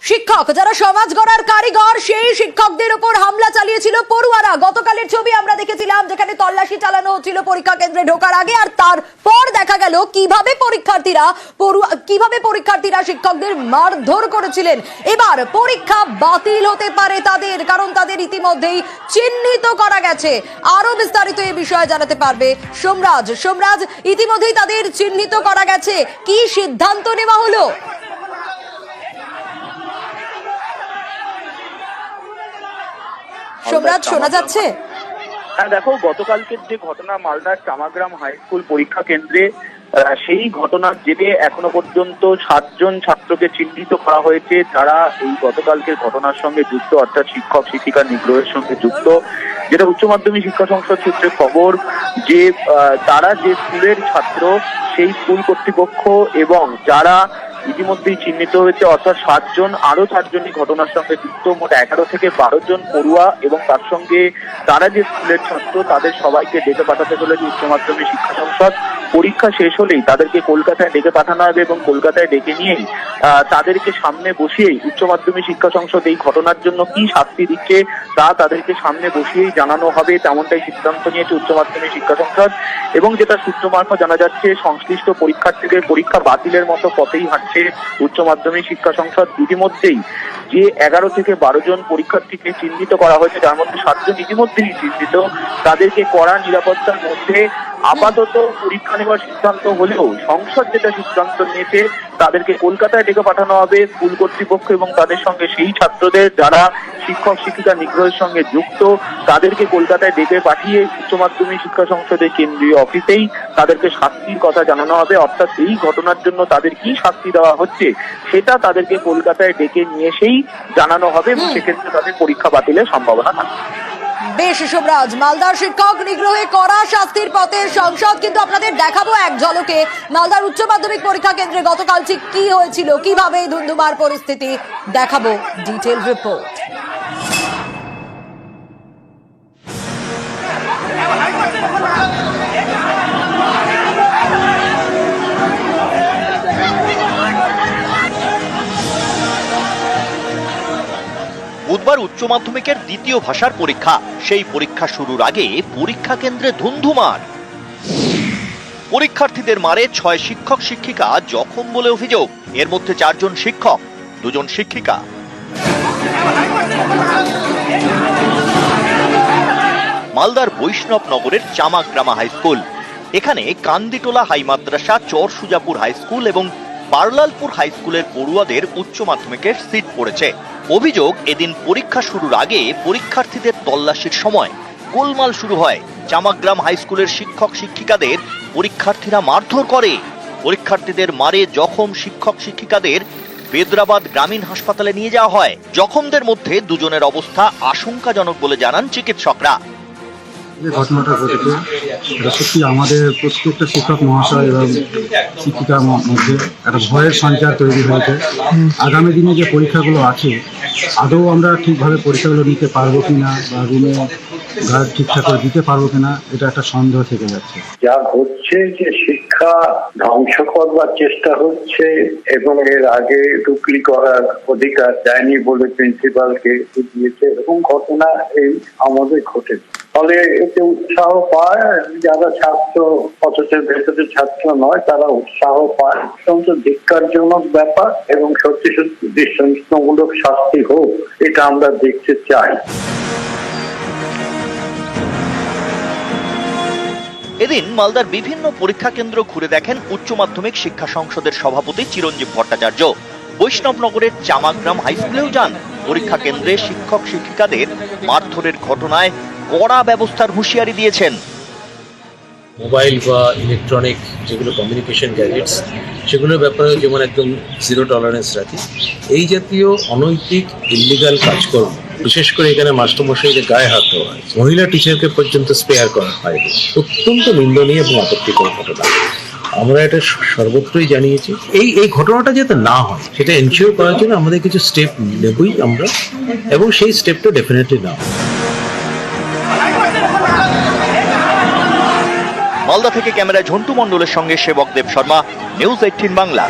শিক্ষক যারা সমাজ গড়ার কারিগর সেই শিক্ষকদের উপর হামলা চালিয়েছিল পড়ুয়ারা। গতকালের ছবি আমরা দেখেছিলাম, যেখানে তল্লাশি চালানো হচ্ছিল পরীক্ষা কেন্দ্রে ঢোকার আগে, আর তারপর দেখা গেল কিভাবে পরীক্ষার্থীরা শিক্ষকদের মারধর করেছিলেন। এবার পরীক্ষা বাতিল হতে পারে তাদের, কারণ তাদের ইতিমধ্যেই চিহ্নিত করা গেছে। আরো বিস্তারিত এই বিষয়ে জানাতে পারবে সোমরাজ। সোমরাজ, ইতিমধ্যেই তাদের চিহ্নিত করা গেছে, কি সিদ্ধান্ত নেওয়া হলো? সোমরাজ, শোনা যাচ্ছে? হ্যাঁ, দেখো, গতকালকের যে ঘটনা মালদার চামাগ্রাম হাই স্কুল পরীক্ষা কেন্দ্রে, সেই ঘটনার জেরে এখনো পর্যন্ত 7 জন ছাত্রকে চিহ্নিত করা হয়েছে যারা এই গতকালকের ঘটনার সঙ্গে যুক্ত, অর্থাৎ শিক্ষক শিক্ষিকা নিগ্রহের সঙ্গে যুক্ত। যেটা উচ্চ মাধ্যমিক শিক্ষা সংসদ সূত্রে খবর যে তারা যে স্কুলের ছাত্র, সেই স্কুল কর্তৃপক্ষ এবং যারা ইতিমধ্যেই চিহ্নিত হয়েছে অর্থাৎ 7 জন, আরো 4 জনই ঘটনার সঙ্গে যুক্ত। মোট 11 থেকে 12 জন পড়ুয়া এবং তার সঙ্গে তারা যে স্কুলের ছাত্র, তাদের সবাইকে ডেকে পাঠাতে চলেছে উচ্চ মাধ্যমিক শিক্ষা সংসদ। পরীক্ষা শেষ হলেই তাদেরকে কলকাতায় ডেকে পাঠানো হবে এবং কলকাতায় ডেকে নিয়েই তাদেরকে সামনে বসিয়েই উচ্চ মাধ্যমিক শিক্ষা সংসদ এই ঘটনার জন্য কি শাস্তি দিচ্ছে তা তাদেরকে সামনে বসিয়েই জানানো হবে, তেমনটাই সিদ্ধান্ত নিয়েছে উচ্চ মাধ্যমিক শিক্ষা সংসদ। এবং যেটা সূত্র মারফত জানা যাচ্ছে, সংশ্লিষ্ট পরীক্ষার্থীদের পরীক্ষা বাতিলের মতো পথেই হাঁটছে উচ্চ মাধ্যমিক শিক্ষা সংসদ। ইতিমধ্যেই যে 11 থেকে 12 জন পরীক্ষার্থীকে চিহ্নিত করা হয়েছে, যার মধ্যে 7 জন ইতিমধ্যেই চিহ্নিত, তাদেরকে কড়া নিরাপত্তার মধ্যে আপাতত পরীক্ষা নেওয়ার সিদ্ধান্ত হলেও সংসদ যেটা সিদ্ধান্ত নিয়েছে, তাদেরকে কলকাতায় ডেকে পাঠানো হবে। স্কুল কর্তৃপক্ষ এবং তাদের সঙ্গে সেই ছাত্রদের যারা শিক্ষক শিক্ষিকা নিগ্রহের সঙ্গে যুক্ত, তাদেরকে কলকাতায় ডেকে পাঠিয়ে উচ্চ মাধ্যমিক শিক্ষা সংসদের কেন্দ্রীয় অফিসেই তাদেরকে শাস্তির কথা জানানো হবে। অর্থাৎ এই ঘটনার জন্য তাদের কি শাস্তি দেওয়া হচ্ছে সেটা তাদেরকে কলকাতায় ডেকে নিয়ে এসেই জানানো হবে এবং সেক্ষেত্রে তাদের পরীক্ষা বাতিলের সম্ভাবনা থাকে। বেশ সোমরাজ, মালদার শিক্ষক নিগ্রহে কড়া শাস্তির পথে সংসদ। কিন্তু আপনাদের দেখাবো এক ঝলকে মালদার উচ্চ মাধ্যমিক পরীক্ষা কেন্দ্রে গতকাল ঠিক কি হয়েছিল, কিভাবে ধুন্ধুমার পরিস্থিতি, দেখাবো ডিটেইল রিপোর্ট। বুধবার উচ্চ মাধ্যমিকের দ্বিতীয় ভাষার পরীক্ষা। সেই পরীক্ষা শুরুর আগে পরীক্ষা কেন্দ্রে ধুন্ধুমার। পরীক্ষার্থীদের মারে 6 শিক্ষক শিক্ষিকা জখম বলে অভিযোগ। এর মধ্যে 4 জন শিক্ষক, 2 জন শিক্ষিকা। মালদার বৈষ্ণবনগরের চামাগ্রাম হাই স্কুল। এখানে কান্দিটোলা হাই মাদ্রাসা, চর সুজাপুর হাই স্কুল এবং বারলালপুর হাই স্কুলের পড়ুয়াদের উচ্চ মাধ্যমিকের সিট পড়েছে। অভিযোগ, এদিন পরীক্ষা শুরুর আগে পরীক্ষার্থীদের তল্লাশির সময় গোলমাল শুরু হয়। চামাগ্রাম হাই স্কুলের শিক্ষক শিক্ষিকাদের পরীক্ষার্থীরা মারধর করে। পরীক্ষার্থীদের মারে জখম শিক্ষক শিক্ষিকাদের বেদরাবাদ গ্রামীণ হাসপাতালে নিয়ে যাওয়া হয়। জখমদের মধ্যে 2 জনের অবস্থা আশঙ্কাজনক বলে জানান চিকিৎসকরা। যে ঘটনাটা ঘটেছে এটা সত্যি আমাদের প্রত্যেকটা শিক্ষক মহাশয় এবং শিক্ষিকার মধ্যে একটা ভয়ের সঞ্চার তৈরি হয়েছে। আগামী দিনে যে পরীক্ষাগুলো আছে, আদৌ আমরা ঠিকভাবে পরীক্ষাগুলো নিতে পারবো কিনা বা রুমে গার্ড ঠিকঠাক করে দিতে পারবো কিনা, এটা একটা সন্দেহ থেকে যাচ্ছে। যা হচ্ছে যে শিক্ষা ধ্বংস করবার চেষ্টা হচ্ছে এবং এর আগে টুকলি করার অধিকার দেয়নি বলে প্রিন্সিপালকে দিয়েছে এবং ঘটনা এই আমাদের ঘটেছে। ফলে এতে উৎসাহ পায় যারা ছাত্র, অথচ ভেতরে ছাত্র নয়, তারা উৎসাহ পায়। অত্যন্ত ধিক্কারজনক ব্যাপার এবং সত্যি সত্যি দৃষ্টান্তমূলক শাস্তি হোক, এটা আমরা দেখতে চাই। এদিন মালদার বিভিন্ন পরীক্ষা কেন্দ্র ঘুরে দেখেন উচ্চ মাধ্যমিক শিক্ষা সংসদের সভাপতি চিরঞ্জীব ভট্টাচার্য। বৈষ্ণবনগরের চামাগ্রাম হাই স্কুলেও যান। পরীক্ষা কেন্দ্রে শিক্ষক শিক্ষিকাদের মারধরের ঘটনায় কড়া ব্যবস্থার হুঁশিয়ারি দিয়েছেন। মোবাইল বা ইলেকট্রনিক যেগুলো কমিউনিকেশন গ্যাজেটস, সেগুলোর ব্যাপারে যেমন একদম 0 টলারেন্স রাখি। এই জাতীয় অনৈতিক ইলিগাল কাজকর্ম, বিশেষ করে এখানে মাস্টারমশাইদের গায়ে হাত দেওয়া হয়, মহিলা টিচারকে পর্যন্ত স্পেয়ার করা হয়, অত্যন্ত নিন্দনীয় এবং আপত্তিকর ঘটনা। আমরা এটা সর্বত্রই জানিয়েছি। এই ঘটনাটা যাতে না হয় সেটা এনশিওর করার জন্য আমাদের কিছু স্টেপ নেবই আমরা, এবং সেই স্টেপটা ডেফিনেটলি না। মালদা থেকে ক্যামেরায় ঝন্টু মণ্ডলের সঙ্গে সেবক দেব শর্মা, নিউজ 18 বাংলা।